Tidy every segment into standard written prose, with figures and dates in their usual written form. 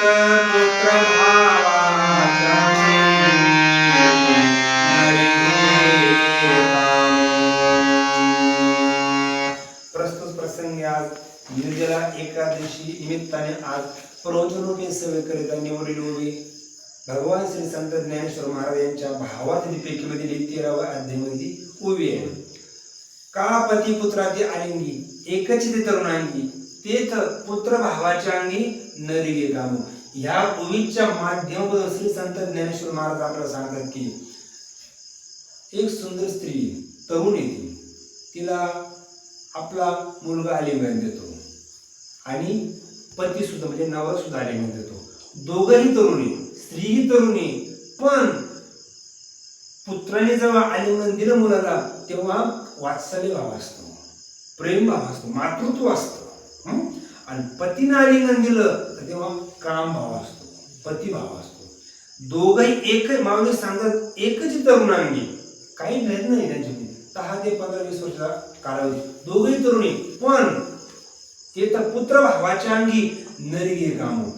पुत्र भावाचा प्रस्तुत प्रसंगी आज निर्जला एकादशी निमित्ताने आज प्रवचनरूपी सेवेकरिता निवडलेले उभे भगवान श्री संत ज्ञानेश्वर महाराज यांच्या भावातील पैकीमधील 13वा अध्यायामध्ये उभी आहे. का पती पुत्राची आलिंगी एकच ते तरुणांगी तेथ पुत्र भावाच्या अंगी नरिगे कामू. ह्या ओवीच्या माध्यमातून श्री संत ज्ञानेश्वर महाराज आपल्याला सांगतात की एक सुंदर स्त्री तरुण येते, तिला आपला मुलगा आलिंगन देतो आणि पती सुद्धा म्हणजे नवरा सुद्धा आलिंगन देतो. दोघंही तरुणी, स्त्रीही तरुणी, पण पुत्राने जेव्हा आलिंगन दिलं मुलाला तेव्हा वात्सल्य भाव असतो, प्रेम भाव असतो, मातृत्व असतं. आणि पतीनं आलिंगन दिलं तर तेव्हा काम भाव असतो, पती भाव असतो. दोघंही एकच मावळे सांगतात एकच तरुणांगी, काही भेद नाही त्यांच्यामध्ये. 10 ते 15-20 वर्षाचा कालावधी, दोघंही तरुणी, पण ते तर पुत्र भावाच्या अंगी नरिगे कामू.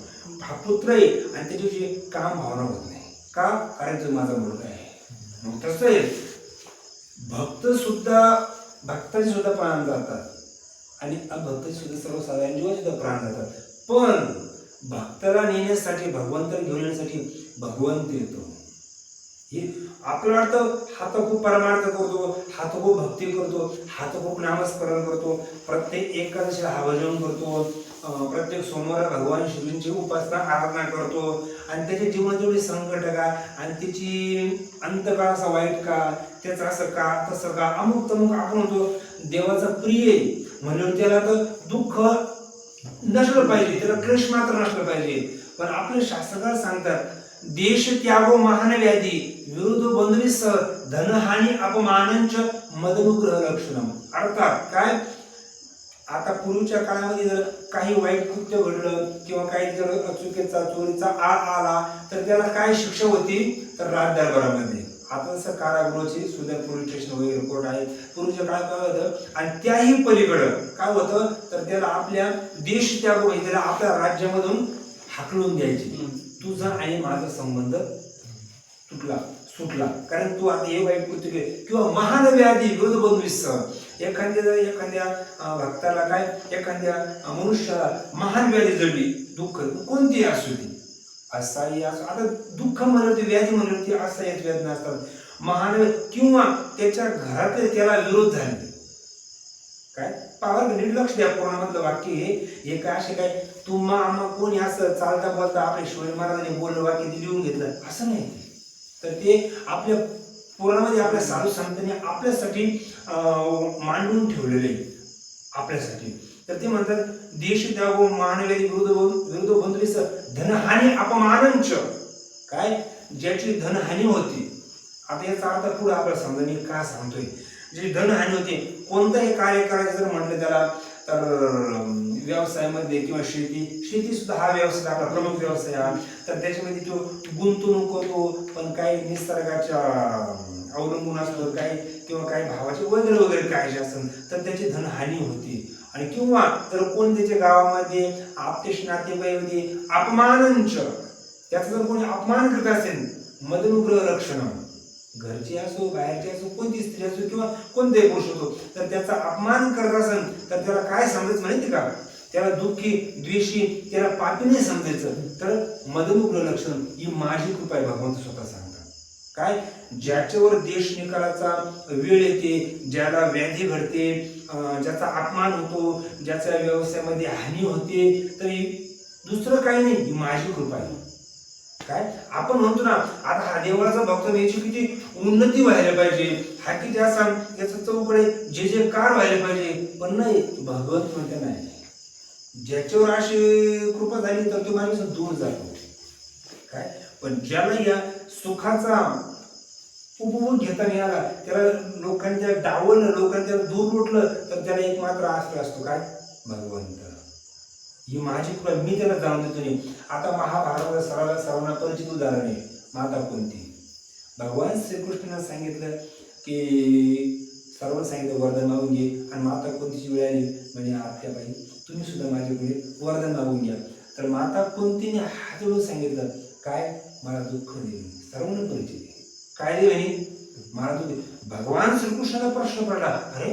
हा पुत्र आहे आणि त्याच्याविषयी काम भावना होत नाही. का? कारण तो माझा मुलगा आहे. मग तसं आहे, भक्ताचे सुद्धा प्राण जातात आणि अभक्ताचे सुद्धा सर्वसाधारण जीवाचे सुद्धा प्राण जातात. पण भक्ताला नेण्यासाठी, भगवंताला घेऊन येण्यासाठी भगवंत येतो. हे आपलं वाटतं हा तर खूप परमार्थ करतो, हा तर खूप भक्ती करतो, हा तर खूप नामस्मरण करतो, प्रत्येक एकादशीला हा भजन करतो, प्रत्येक सोमवार भगवान शिवजींची उपासना आराधना करतो आणि त्याच्या जीवनात एवढे संकट का आणि त्याची अंतकाळ असा वाईट का, त्याचं असं का तसं का, अमुक तमुक आपण होतो. देवाचा प्रिय म्हणून त्याला तर दुःख नसलं पाहिजे, त्याला क्लेश मात्र नसलं पाहिजे. पण आपले शास्त्रकार सांगतात देश त्यागो महान व्याधी विरुद्ध बंधुविस धनहानी अपमानंच मदनुग्रह लक्षणम. अर्थात काय, आता पूर्वीच्या काळामध्ये जर काही वाईट कृत्य घडलं किंवा काही जर चुकीचा चोरीचा आळ आला तर त्याला काय शिक्षा होती, तर राज दरबारामध्ये. आता जसं कारागृहाची सुद्धा पोलीस स्टेशन वगैरे कोर्ट आहे. पूर्वीच्या काळात काय होतं, आणि त्याही पलीकडं काय होतं, तर त्याला आपल्या देश त्याग म्हणजे त्याला आपल्या राज्यामधून हाकलून द्यायची. तुझा आणि माझा संबंध सुटला, कारण तू आता हे वाईट कृत्य केले. किंवा महान व्याधी विरोध बंधुविस, एखाद्या भक्ताला काय, एखाद्या मनुष्याला महान व्याधी जडली, दुःख कोणती असू ती, असाही असो. आता दुःख म्हणलं व्याधी म्हणलं ती असाह्यच वेदना असतात. महान किंवा त्याच्या घरातले त्याला विरोध झाले, काय पावर नीट लक्ष द्या. पुराणामधलं वाक्य हे काय असे काय तुम्हा आम्हा कोणी असं चालता बोलता आपल्या शिवाजी महाराजांनी बोललं वाक्य ते लिहून घेतलं असं नाही. तर ते आपल्या पुराणामध्ये आपल्या साधू संतांनी आपल्यासाठी मांडून ठेवलेले आपल्यासाठी. तर ते म्हणतात देश त्यागो मानव्याधी विरुद्ध बंधुविस धनहानी अपमानंच. काय, ज्याची धनहानी होती, आता याचा अर्थ पुढे आपल्याला समजा मी का सांगतोय. जी धनहानी होते, कोणतंही कार्य करायचं जर म्हटलं त्याला, तर व्यवसायामध्ये किंवा शेती सुद्धा हा व्यवसाय आपला प्रमुख व्यवसाय हा. तर त्याच्यामध्ये तो गुंतवणूक करतो, पण काही निसर्गाच्या अवलंबून असतं, काही किंवा काही भावाचे वगैरे वगैरे काय जे असेल तर त्याची धनहानी होती. आणि किंवा जर कोण त्याच्या गावामध्ये आपतेश नातेवाईमध्ये अपमानंच, त्याचा जर कोणी अपमान करत असेल, मदनुग्रह लक्षण, घरची असो बाहेरची असो कोणती स्त्री असो किंवा कोणताही पुरुष असो, तर त्याचा अपमान करत असेल तर त्याला काय समजायचं माहिती का, त्याला दुःखी द्वेषी, त्याला पापी नाही समजायचं. तर मदनुग्रह लक्षण ही माझी कृपा आहे, भगवंत स्वतः सांगतात. काय, ज्याच्यावर देश निकालाचा वेळ येते, ज्याला व्याधी घडते, ज्याचा अपमान होतो, ज्याच्या व्यवसायामध्ये हानी होते, तरी दुसरं काही नाही, ही माझी कृपा आहे. काय आपण म्हणतो ना, आता हा देवळाचा भक्त याची किती उन्नती व्हायला पाहिजे, हा किती असा याचा चौकडे जे जे कार व्हायला पाहिजे, पण नाही, भगवंत म्हणते नाही, ज्याच्यावर अशी कृपा झाली तर तो माणूस दूर जातो. काय, पण ज्याला या सुखाचा उपभोग घेता नाही आला, त्याला लोकांच्या डावललं, लोकांच्या दूर उठलं, तर त्याला एक मात्र आश्रय असतो, काय, भगवंत. ही माझी कृपा, मी त्याला जाणून देतो नाही. आता महाभारताला सर्वांना परिचित उदाहरण आहे माता कुंती. भगवान श्रीकृष्णाने सांगितलं की सर्व सांगितलं वरदान मागून घे, आणि माता कुंतीची वेळ आली म्हणजे आत्याबाई तुम्ही सुद्धा माझ्याकडे वरदान मागून घ्या. तर माता कुंतीने हात जोडून सांगितलं, काय मला दुःख दे, सर्वांना परिचय दे. काय दे म्हणे, मला दुःख. भगवान श्रीकृष्णाला प्रश्न पडला, अरे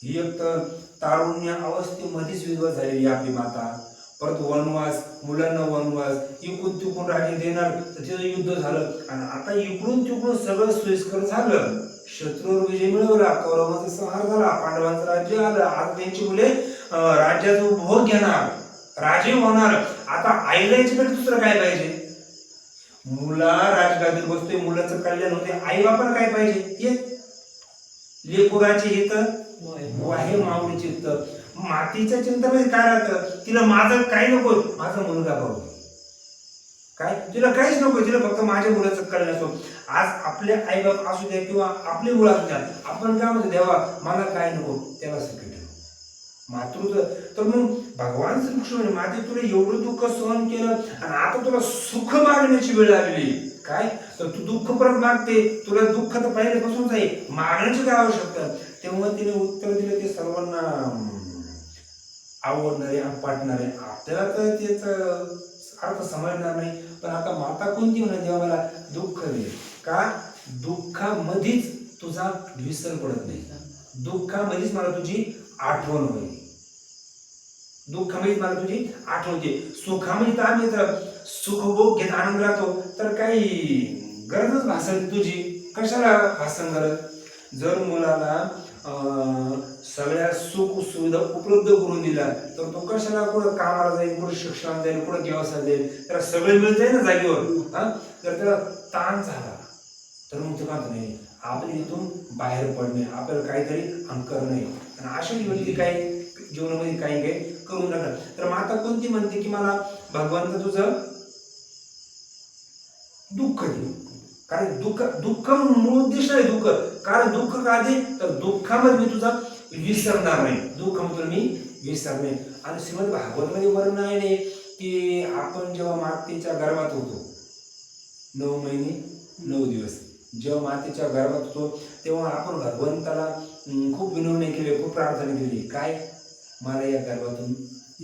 ही एक तर तारुण्य अवस्थेमध्येच विधवा झालेली आपली माता, परत वनवास, मुलांना वनवास, इकडून तिकडून राज्य देणार, तर तिचं युद्ध झालं, आणि आता इकडून तिकडून सगळं सोयीस्कर झालं, शत्रूवर विजय मिळवला, कौरवांचा संहार झाला, पांडवांचं राज्य आलं, आज त्यांची मुले राज्याचा उपभोग घेणार, राजे होणार. आता आईला याच्याकडे दुसरं काय पाहिजे, मुला राजगादीवर बसतोय, मुलाचं कल्याण होते, आई बापाला काय पाहिजे, हे लेकुराचे हित वाहे माऊलीचे हित. मातीच्या चिंतेमध्ये काय राहतं, तिला माझं काही नको, माझा मुलगा पाहू, काय तिला काहीच नको, तिला फक्त माझ्या मुलाचं कल्याण असो. आज आपले आई बाप असू द्या किंवा आपली मुलं असू द्या, आपण काय म्हणतो, देवा मला काय नको, त्याला सगळं मातृत्व. तर मग भगवान श्रीकृष्ण म्हणे, माझे तुला एवढं दुःख सहन केलं आणि आता तुला सुख मागण्याची वेळ आलेली, काय तर तू दुःख परत मागते, तुला दुःख तर पहिल्यापासूनच आहे, मागण्याची काय आवश्यकता. तेव्हा तिने उत्तर दिलं, ते सर्वांना आवडणारे पटणारे. आपल्याला तर त्याचा अर्थ समजणार नाही, पण आता माता कोणती म्हणा, जेव्हा मला दुःख दे, का दुःखामध्येच तुझा विसर पडत नाही, दुःखामध्येच मला तुझी आठवण होईल, दुःखामध्ये मला तुझी आठवण होते. सुखामध्ये तर आम्ही तर सुखभोग घेत आनंद राहतो, तर काही गरजच भासन तुझी, कशाला भासन गरज. जर मुलाला सगळ्या सुख सुविधा उपलब्ध करून दिला, तर तो कशाला कुठं कामाला जाईल, कुठं शिक्षणाला जाईल, कुठं व्यवसायाला जाईल, त्याला सगळे मिळत ना जागेवर. जर त्याला ताण झाला तर मग ते म्हणत नाही, आपल्या इथून बाहेर पडणे, आपल्याला काहीतरी अंकर नाही, आणि अशा व्यक्ती काही जीवनामध्ये काही काही करून जातात. तर माता कोणती म्हणते की मला भगवंत तुझं दुःख दे, कारण दुःख मूळ उद्देश आहे दुःख, कारण दुःख का दे, तर दुःखामध्ये मी तुझा विसरणार नाही, दुःखामधून मी विसरणे. आणि श्रीमद भागवत मध्ये वर्णन आहे की आपण जेव्हा मातेच्या गर्भात होतो, 9 महिने 9 दिवस जेव्हा मातेच्या गर्भात होतो, तेव्हा आपण भगवंताला खूप विनवणी केली, खूप प्रार्थना केली, काय मला या गर्भातून,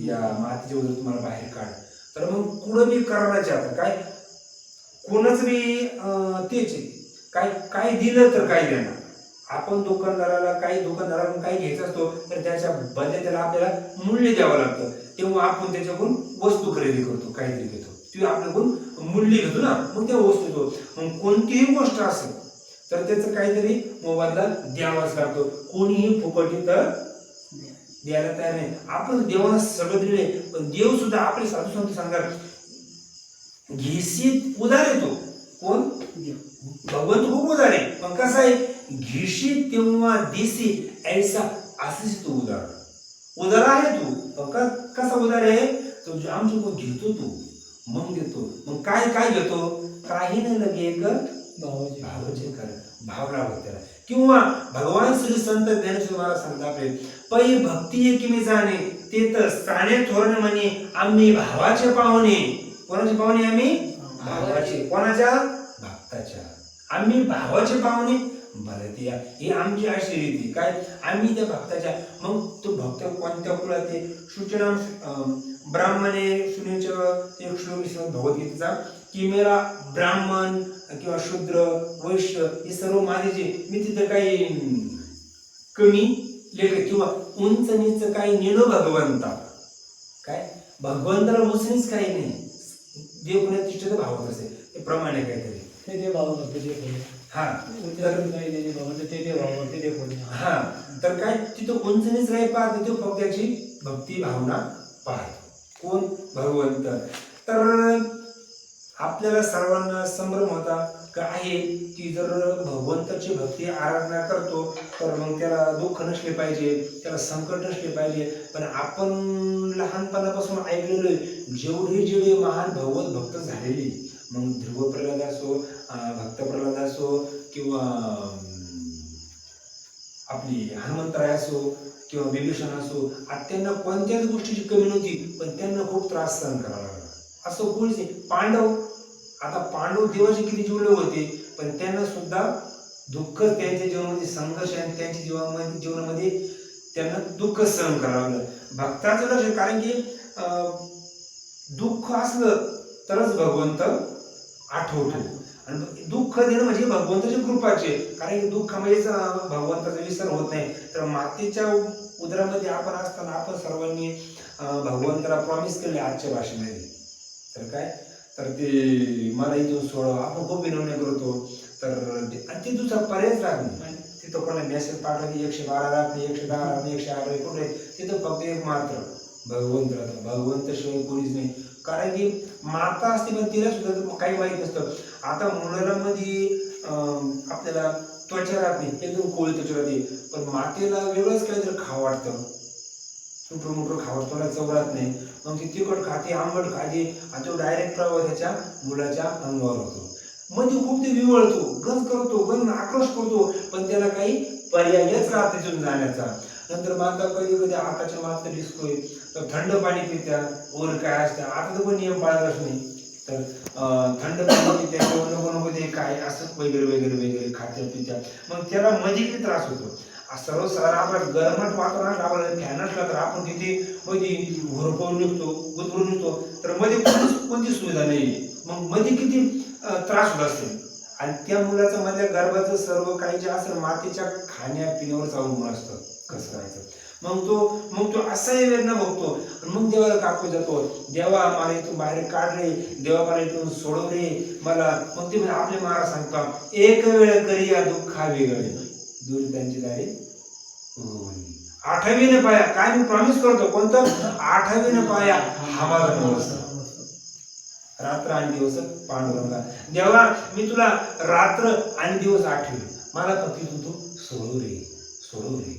या मातेच्या उदरातून मला बाहेर काढ. तर मग कुठं मी करण्याचे आता काय, कोणच मी तेच काय काय दिलं तर काय देणार. आपण दुकानदाराला दुकानदाराकडून काही घ्यायचं असतो, तर त्याच्या बदल्यात त्याला आपल्याला मूल्य द्यावं लागतं, तेव्हा आपण त्याच्याकडून वस्तू खरेदी करतो, काहीतरी घेतो, ती आपल्याकडून मूल्य घेतो ना, मग त्या वस्तू घेतो. मग कोणतीही गोष्ट असेल तर त्याचं काहीतरी मोबदला द्यावाच लागतो, कोणीही फुकटी तर द्यायला तयार नाही. आपण देवाला सगळं दिले, पण देव सुद्धा आपले साधू संत सांगतात, घेशीत उदार येतो, कोण भगवंत खूप उदार आहे, पण कसा आहे, घेशीत तेव्हा देशी ऐसा असेच तो उदार आहे तू. कसा उदार आहे, तो आमच्याकडून घेतो तू, मग देतो, मग काय काय घेतो, काही नाही लगे एक भावाचे भाव राहतो त्याला. किंवा भगवान श्री संत ज्ञानेश्वर महाराज सांगतात आपले, पै भक्ती एकिमी जाणे, ते तर साने थोरणे म्हणे, आम्ही भावाचे पाहुणे. कोणाचे पाहुणे आम्ही, भावाचे. कोणाच्या, भक्ताच्या. आम्ही भावाचे पाहुणे, भरतीया, ही आमची अशी रीती, काय आम्ही त्या भक्ताच्या. मग तो भक्त कोणत्या कुळात आहे, सूचना ब्राह्मणे सुनेचं एक श्लोक भगवद्गीतेचा, की मेरा ब्राह्मण किंवा शूद्र वैश्य हे सर्व माझे, मी तिथं काही कमी लेख किंवा उंच नीच काही नेलो भगवंता, काय भगवंताला उंच काही नाही, देव गुणात तिष्ठित भावत असेल ते प्रमाणे काहीतरी ते भाव करते, हा हा, तर काय तिथं उंच नीच काही पाहत, तो फक्त त्याची भक्ती भावना पाहतो, कोण भगवंत. तर आपल्याला सर्वांना संभ्रम होता का आहे की जर भगवंताची भक्ती आराधना करतो तर मग त्याला दुःख नसले पाहिजे, त्याला संकट नसले पाहिजे. पण आपण लहानपणापासून ऐकलेलो जेवढे महान भगवत भक्त झालेले, मग ध्रुव प्रल्हाद असो, भक्त प्रल्हाद असो, किंवा आपली हनुमंतराय असो, किंवा विभीषण असो, त्यांना कोणत्याच गोष्टीची कमी नव्हती, पण त्यांना खूप त्रास सहन करावा लागला. असं कोणीच नाही. पांडव देवाचे किती जीवलग होते, पण त्यांना सुद्धा दुःख, त्यांच्या जीवनामध्ये संघर्ष आणि त्यांच्या जीवनामध्ये त्यांना दुःख सहन करावं लागलं. भक्ताचं लक्ष, कारण की दुःख असलं तरच भगवंत आठवतो. आणि दुःख देणं म्हणजे भगवंताची कृपाचे, कारण की दुःखामध्येच भगवंताचा विसर होत नाही. तर मातेच्या उदरामध्ये आपण असताना आपण सर्वांनी भगवंताला प्रॉमिस केले आजच्या भाषेमध्ये. तर काय, तर ते मला इथून सोडवा, आपण खूप विनवण्या करतो. तर आणि ते दुसरा पर्यायच राहत नाही. तिथं कोणाला मेसेज पाठवा की 112 राहत नाही, 110 राहत नाही, 108 कुठे, तिथं फक्त एक मात्र भगवंत राहतो. भगवंत शिवाय कोणीच नाही. कारण की माता असते पण तिला सुद्धा काही माहित नसतं. आता मुलामध्ये आपल्याला त्वचा राहत नाही, एकदम कोळी त्वचा राहते, पण मातेला वेगळंच काहीतरी खावं वाटतं. सुटून मुटून खावं, तोंडात चव राहत नाही. मग ती तिखट खाते, आंबट खाते, आणि तो डायरेक्ट प्रभाव त्याच्या मुलाच्या अंगावर होतो. मध्ये खूप ते विवळतो, गंज करतो, गंज आक्रोश करतो, पण त्याला काही पर्यायच राहत तिथून जाण्याचा. नंतर माता कधी कधी आताच्या माता दिसतोय तर थंड पाणी पित्या, वर काय असतं आता तर पण नियम पाळतच नाही. तर थंड पाणी पित्या, नको नको ते काय असं वगैरे वगैरे वगैरे खात्या पित्या. मग त्याला मध्ये किती त्रास होतो. सर्वसाधारण आपण गरमट वातावरणात आपल्याला फॅन असला तर आपण तिथे मध्ये घोरपवून निघतो, गुदमरून निघतो. तर मध्ये कोणती सुविधा नाही, मग मध्ये किती त्रास होत असेल. आणि त्या मुलाचं मधल्या गर्भाचं सर्व काही जे असेल मातीच्या खाण्यापिण्यावर अवलंबून असतं कसं करायचं. मग तो असाही वेदना बघतो. मग देवाला कापू जातो, देवा मला इथून बाहेर काढ रे, देवा मला इथून सोडव रे मला. मग ते आपले महाराज सांगतात, एक वेळ करिया दुःखा वेगळे दूर त्यांची दारी उगवली. 8वीने पाया, काय मी प्रॉमिस करतो, कोणतं 8वीने पाया हा माझा नवस. रात्र आणि दिवस पांडुरंगा, देवा मी तुला रात्र आणि दिवस आठवेल, मला फक्त तू सोडव रे, सोडव रे.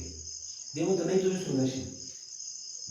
देव तर नाही, तुझी सुनाशी